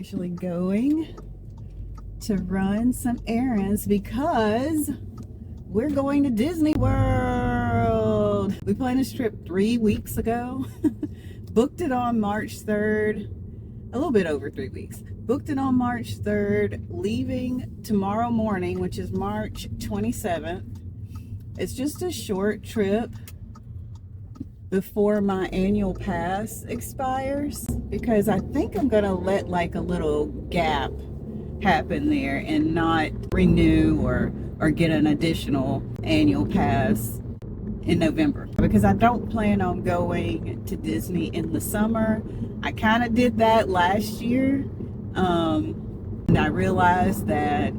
Actually going to run some errands because we're going to Disney World. We planned this trip 3 weeks ago. Booked it on March 3rd, a little bit over 3 weeks. Booked it on March 3rd, leaving tomorrow morning, which is March 27th. It's just a short trip before my annual pass expires, because I think I'm gonna let like a little gap happen there and not renew or get an additional annual pass in November, because I don't plan on going to Disney in the summer. I kind of did that last year, and I realized that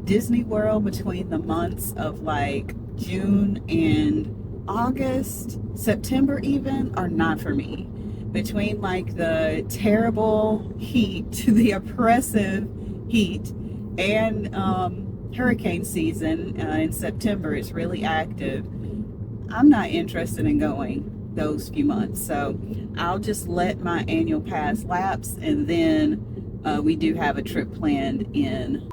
Disney World between the months of like June and August, September even, are not for me. Between like the terrible heat, the oppressive heat, and hurricane season in September is really active. I'm not interested in going those few months, so I'll just let my annual pass lapse, and then we do have a trip planned in,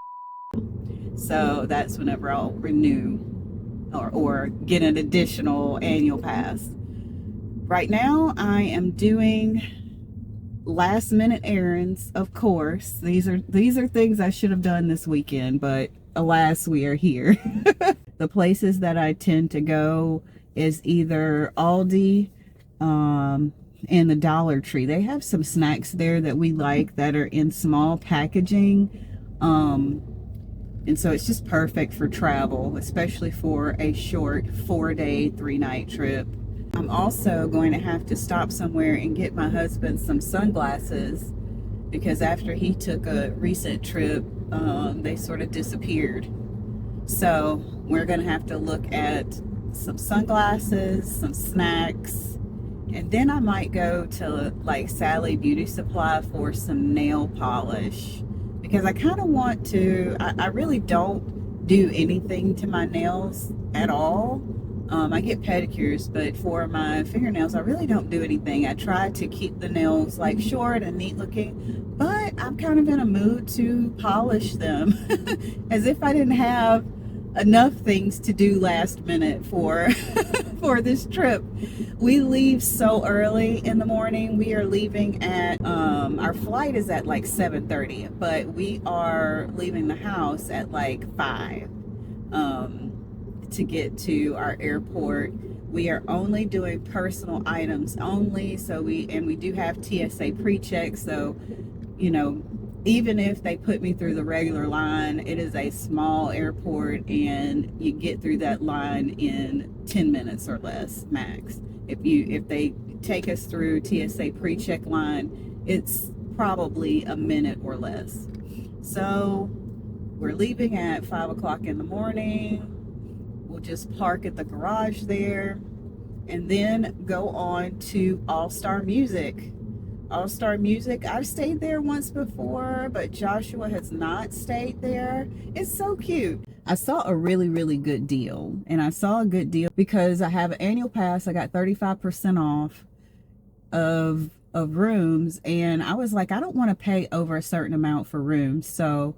so that's whenever I'll renew or get an additional annual pass. Right now I am doing last minute errands, of course. These are things I should have done this weekend, but alas, we are here. The places that I tend to go is either Aldi and the Dollar Tree. They have some snacks there that we like that are in small packaging, and so it's just perfect for travel, especially for a short 4-day 3-night trip. I'm also going to have to stop somewhere and get my husband some sunglasses, because after he took a recent trip, they sort of disappeared. So we're going to have to look at some sunglasses, some snacks, and then I might go to like Sally Beauty Supply for some nail polish, because I kind of want to. I really don't do anything to my nails at all. I get pedicures, but for my fingernails I really don't do anything. I try to keep the nails like short and neat looking, but I'm kind of in a mood to polish them as if I didn't have enough things to do last minute for for this trip. We leave so early in the morning. We are leaving at our flight is at like 7:30, but we are leaving the house at like 5 to get to our airport. We are only doing personal items only, so we do have TSA pre-check, so you know, even if they put me through the regular line, it is a small airport and you get through that line in 10 minutes or less max. If they take us through TSA pre-check line, it's probably a minute or less. So we're leaving at 5 o'clock in the morning. We'll just park at the garage there and then go on to All-Star Music. All-Star Music, I've stayed there once before, but Joshua has not stayed there. It's so cute. I saw a really, really good deal, and I saw a good deal because I have an annual pass. I got 35% off of rooms, and I was like, I don't want to pay over a certain amount for rooms. So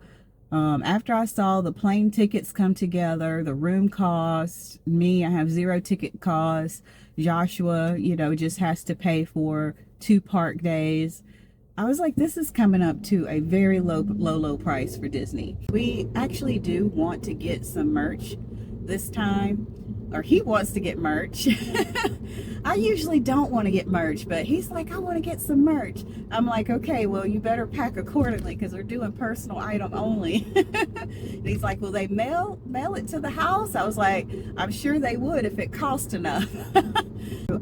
after I saw the plane tickets come together, the room cost, I have 0 ticket costs. Joshua, just has to pay for 2 park days. I was like, this is coming up to a very low price for Disney. We actually do want to get some merch this time, or he wants to get merch. I usually don't want to get merch, but he's like, I want to get some merch. I'm like, okay, well, you better pack accordingly because we're doing personal item only. And he's like, will they mail it to the house? I was like, I'm sure they would if it cost enough.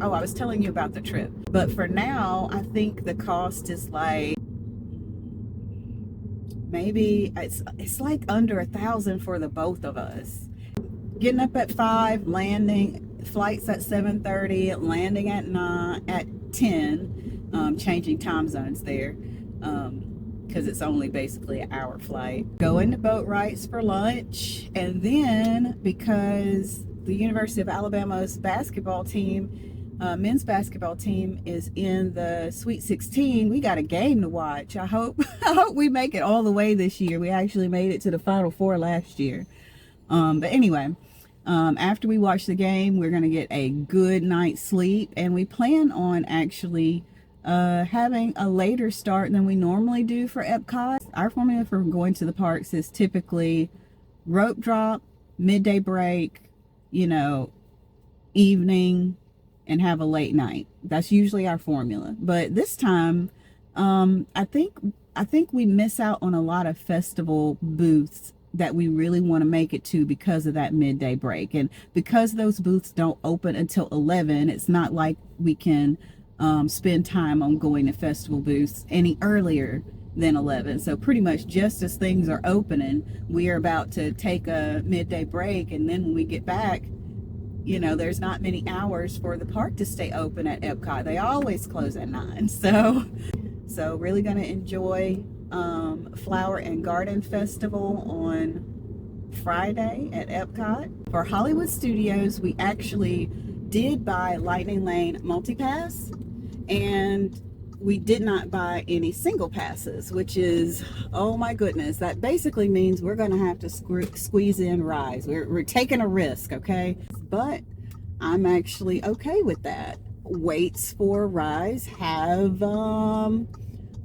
Oh, I was telling you about the trip, but for now I think the cost is like, maybe it's like under $1,000 for the both of us. Getting up at 5, landing, flights at 7:30, landing at 10, changing time zones there, because it's only basically an hour flight. Going to Boat Rights for lunch, and then because the University of Alabama's basketball team, men's basketball team is in the Sweet 16. We got a game to watch. I hope I hope we make it all the way this year. We actually made it to the Final Four last year. But anyway, after we watch the game, we're going to get a good night's sleep, and we plan on actually having a later start than we normally do for Epcot. Our formula for going to the parks is typically rope drop, midday break, you know, evening, and have a late night. That's usually our formula. But this time, I think we miss out on a lot of festival booths that we really want to make it to because of that midday break. And because those booths don't open until 11, it's not like we can spend time on going to festival booths any earlier than 11. So pretty much just as things are opening, we are about to take a midday break. And then when we get back, you know, there's not many hours for the park to stay open at Epcot. They always close at 9. So really going to enjoy Flower and Garden Festival on Friday at Epcot. For Hollywood Studios, we actually did buy Lightning Lane multi-pass, and we did not buy any single passes, which is, oh my goodness, that basically means we're going to have to squeeze in rides. We're taking a risk, okay? But I'm actually okay with that. Waits for rides have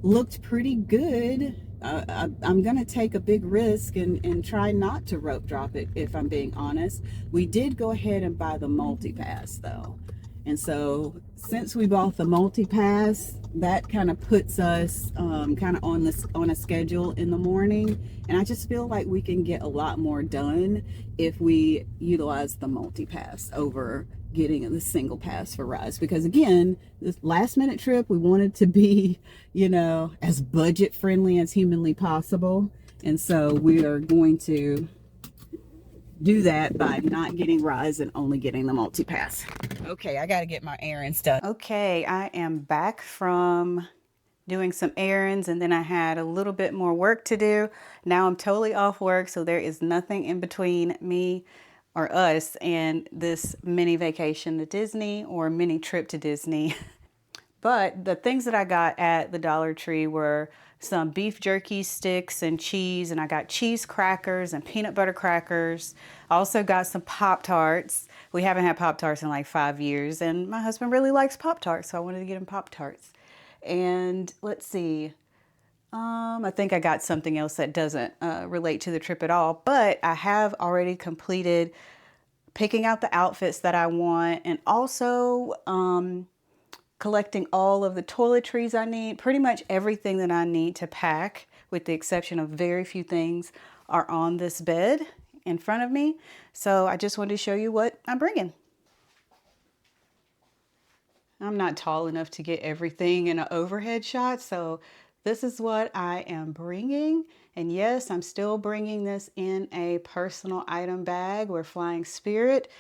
looked pretty good. I'm going to take a big risk and try not to rope drop it, if I'm being honest. We did go ahead and buy the multi-pass, though. And so since we bought the multi-pass, that kind of puts us kind of on a schedule in the morning. And I just feel like we can get a lot more done if we utilize the multi-pass over getting the single pass for rides. Because again, this last minute trip, we wanted to be, you know, as budget friendly as humanly possible. And so we are going to do that by not getting rides and only getting the multi-pass. Okay, I got to get my errands done. Okay, I am back from doing some errands, and then I had a little bit more work to do. Now I'm totally off work, so there is nothing in between me or us and this mini vacation to Disney or mini trip to Disney. But the things that I got at the Dollar Tree were some beef jerky sticks and cheese, and I got cheese crackers and peanut butter crackers. I also got some Pop-Tarts. We haven't had Pop-Tarts in like 5 years, and my husband really likes Pop-Tarts, so I wanted to get him Pop-Tarts. And let's see, I think I got something else that doesn't relate to the trip at all, but I have already completed picking out the outfits that I want, and also collecting all of the toiletries I need. Pretty much everything that I need to pack, with the exception of very few things, are on this bed in front of me. So I just wanted to show you what I'm bringing. I'm not tall enough to get everything in an overhead shot, so this is what I am bringing. And yes, I'm still bringing this in a personal item bag. We're flying Spirit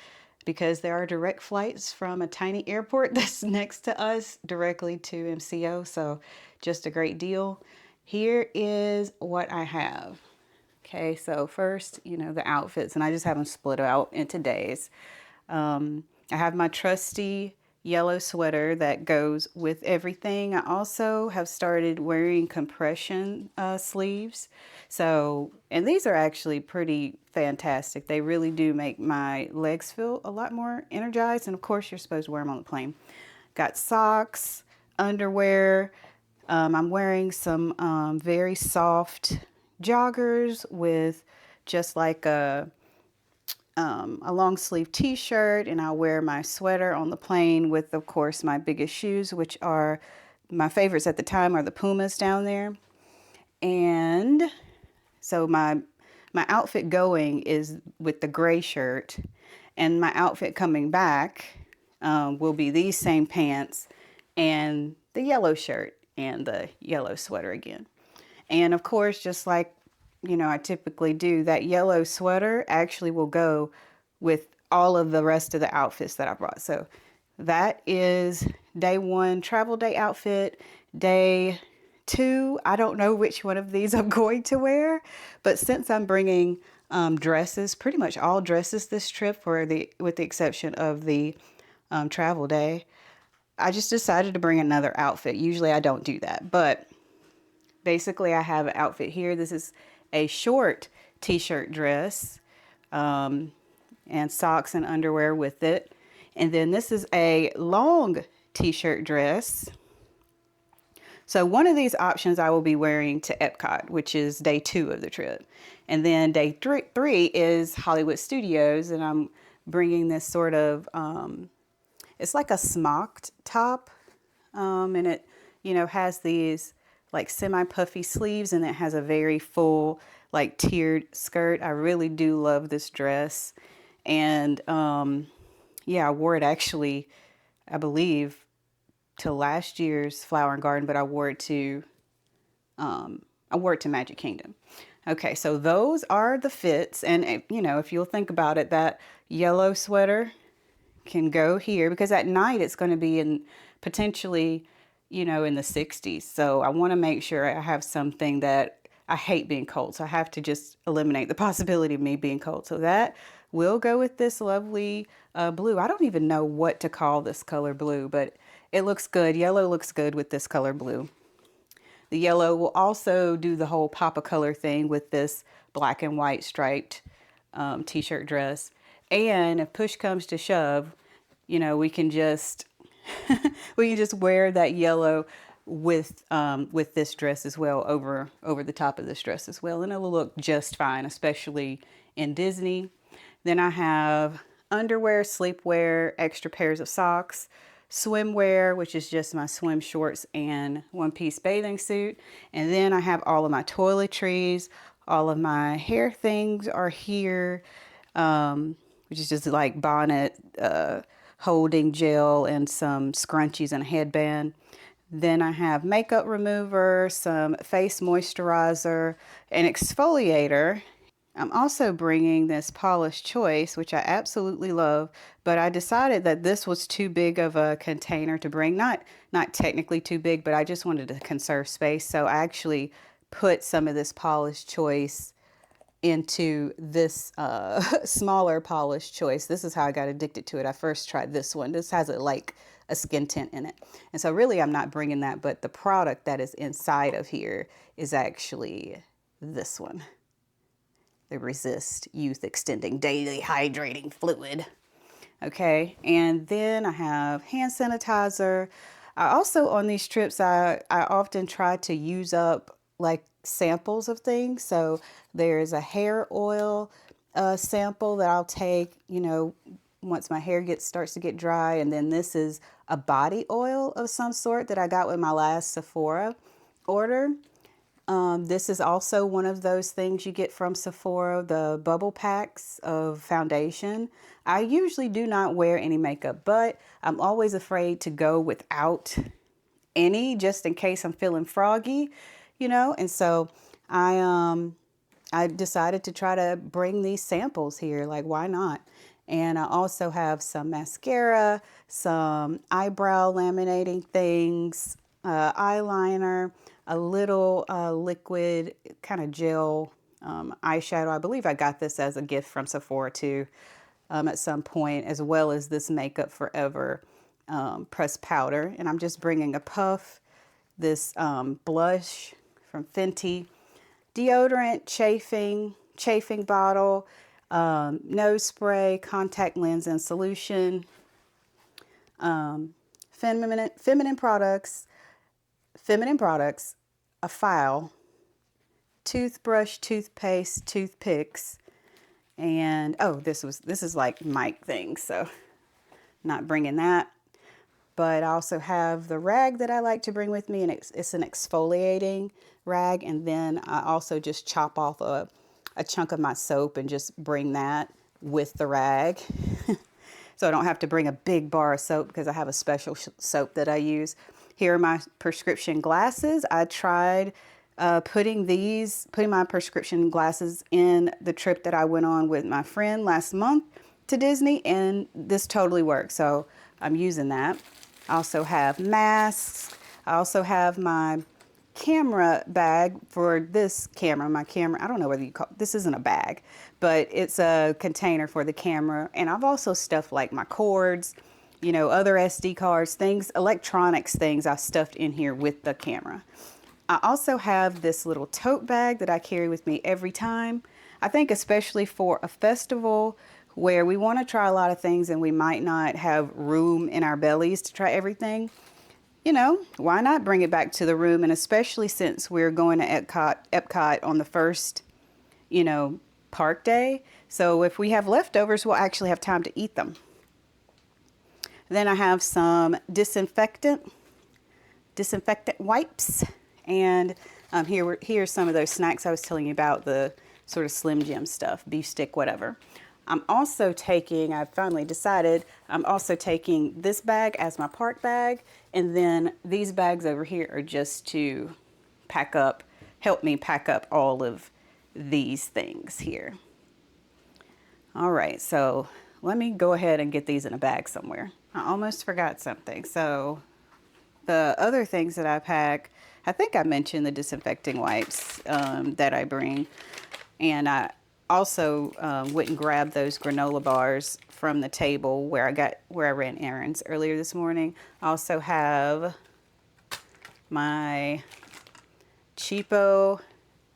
because there are direct flights from a tiny airport that's next to us directly to MCO, so just a great deal. Here is what I have. Okay, so first, you know, the outfits, and I just have them split out into days. I have my trusty yellow sweater that goes with everything. I also have started wearing compression sleeves. So, and these are actually pretty fantastic. They really do make my legs feel a lot more energized. And of course, you're supposed to wear them on the plane. Got socks, underwear. I'm wearing some very soft joggers with just like a long sleeve t-shirt, and I'll wear my sweater on the plane with, of course, my biggest shoes, which are my favorites at the time are the Pumas down there. And so my outfit going is with the gray shirt, and my outfit coming back will be these same pants and the yellow shirt and the yellow sweater again. And of course, just like, you know, I typically do, that yellow sweater actually will go with all of the rest of the outfits that I brought. So that is day one travel day outfit. Day two, I don't know which one of these I'm going to wear, but since I'm bringing dresses, pretty much all dresses this trip, with the exception of the travel day, I just decided to bring another outfit. Usually I don't do that, but basically I have an outfit here. This is a short t-shirt dress, and socks and underwear with it. And then this is a long t-shirt dress. So one of these options I will be wearing to Epcot, which is day 2 of the trip. And then day three is Hollywood Studios, and I'm bringing this sort of, it's like a smocked top, and it, has these like semi-puffy sleeves, and it has a very full, like tiered skirt. I really do love this dress. And yeah, I wore it actually, I believe, to last year's Flower and Garden, but I wore it to Magic Kingdom. Okay, so those are the fits, and if you'll think about it, that yellow sweater can go here because at night it's going to be in potentially, in the 60s. So I want to make sure I have something that I hate being cold. So I have to just eliminate the possibility of me being cold. So that will go with this lovely blue. I don't even know what to call this color blue, but it looks good. Yellow looks good with this color blue. The yellow will also do the whole pop of color thing with this black and white striped t-shirt dress. And if push comes to shove, we can just we can just wear that yellow with this dress as well, over the top of this dress as well, and it'll look just fine, especially in Disney. Then I have underwear, sleepwear, extra pairs of socks, swimwear, which is just my swim shorts and one-piece bathing suit. And then I have all of my toiletries, all of my hair things are here, which is just like bonnet, holding gel, and some scrunchies and a headband. Then I have makeup remover, some face moisturizer, an exfoliator. I'm also bringing this Polish Choice, which I absolutely love, but I decided that this was too big of a container to bring. Not technically too big, but I just wanted to conserve space. So I actually put some of this Polish Choice into this smaller Polish Choice. This is how I got addicted to it. I first tried this one. This has a skin tint in it. And so really I'm not bringing that, but the product that is inside of here is actually this one. The Resist Youth Extending Daily Hydrating Fluid. Okay, and then I have hand sanitizer. I also, on these trips, I often try to use up like samples of things. So there's a hair oil sample that I'll take, once my hair starts to get dry. And then this is a body oil of some sort that I got with my last Sephora order. This is also one of those things you get from Sephora, the bubble packs of foundation. I usually do not wear any makeup, but I'm always afraid to go without any, just in case I'm feeling froggy, and so I decided to try to bring these samples here, like why not? And I also have some mascara, some eyebrow laminating things, eyeliner, a little liquid kind of gel eyeshadow. I believe I got this as a gift from Sephora too at some point, as well as this Makeup Forever pressed powder. And I'm just bringing a puff, this blush from Fenty, deodorant, chafing bottle, nose spray, contact lens and solution, feminine products, a file, toothbrush, toothpaste, toothpicks, and this is like mic things, so not bringing that. But I also have the rag that I like to bring with me, and it's an exfoliating rag. And then I also just chop off a chunk of my soap and just bring that with the rag. So I don't have to bring a big bar of soap because I have a special soap that I use. Here are my prescription glasses. I tried putting my prescription glasses in the trip that I went on with my friend last month to Disney, and this totally worked. So I'm using that. I also have masks. I also have my camera bag for this camera. My camera, I don't know whether you call this isn't a bag, but it's a container for the camera. And I've also stuffed like my cords, you know, other SD cards, things, electronics things I stuffed in here with the camera. I also have this little tote bag that I carry with me every time. I think especially for a festival where we want to try a lot of things and we might not have room in our bellies to try everything. You know, why not bring it back to the room? And especially since we're going to Epcot on the first, you know, park day. So if we have leftovers, we'll actually have time to eat them. Then I have some disinfectant wipes. And here's some of those snacks I was telling you about, the sort of Slim Jim stuff, beef stick, whatever. I'm also taking, I've finally decided, I'm also taking this bag as my park bag. And then these bags over here are just to pack up, help me pack up all of these things here. All right, so let me go ahead and get these in a bag somewhere. I almost forgot something. So the other things that I pack, I think I mentioned the disinfecting wipes that I bring. And I also went and grabbed those granola bars from the table where I ran errands earlier this morning. I also have my cheapo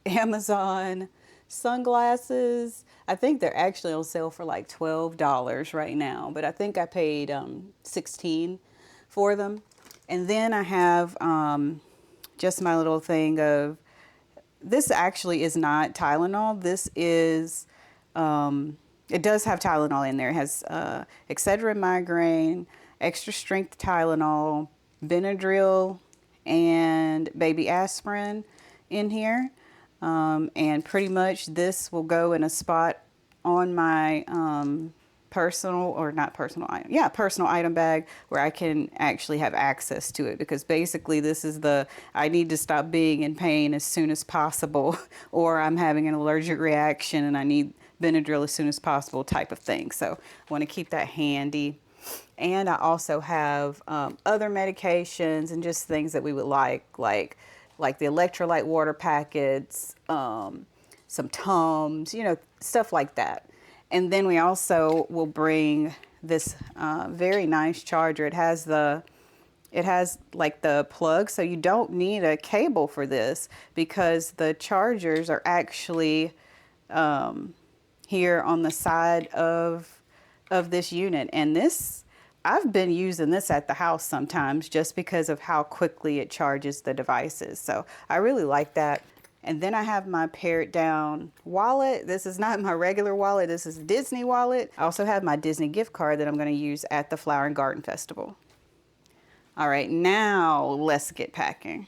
Amazon sunglasses. I think they're actually on sale for like $12 right now, but I think I paid $16 for them. And then I have just my little thing of, this actually is not Tylenol. This is, it does have Tylenol in there. It has Excedrin migraine, extra strength Tylenol, Benadryl, and baby aspirin in here. And pretty much this will go in a spot on my personal item bag where I can actually have access to it, because basically this is I need to stop being in pain as soon as possible or I'm having an allergic reaction and I need Benadryl as soon as possible type of thing. So I want to keep that handy. And I also have other medications and just things that we would like the electrolyte water packets, some Tums, you know, stuff like that. And then we also will bring this very nice charger. It has like the plug, so you don't need a cable for this, because the chargers are actually here on the side of this unit. And this, I've been using this at the house sometimes just because of how quickly it charges the devices. So I really like that. And then I have my pared down wallet. This is not my regular wallet. This is a Disney wallet. I also have my Disney gift card that I'm going to use at the Flower and Garden Festival. All right, now let's get packing.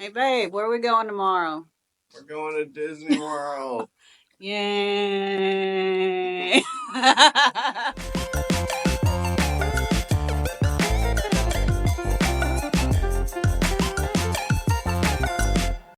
Hey, babe, where are we going tomorrow? We're going to Disney World. Yay!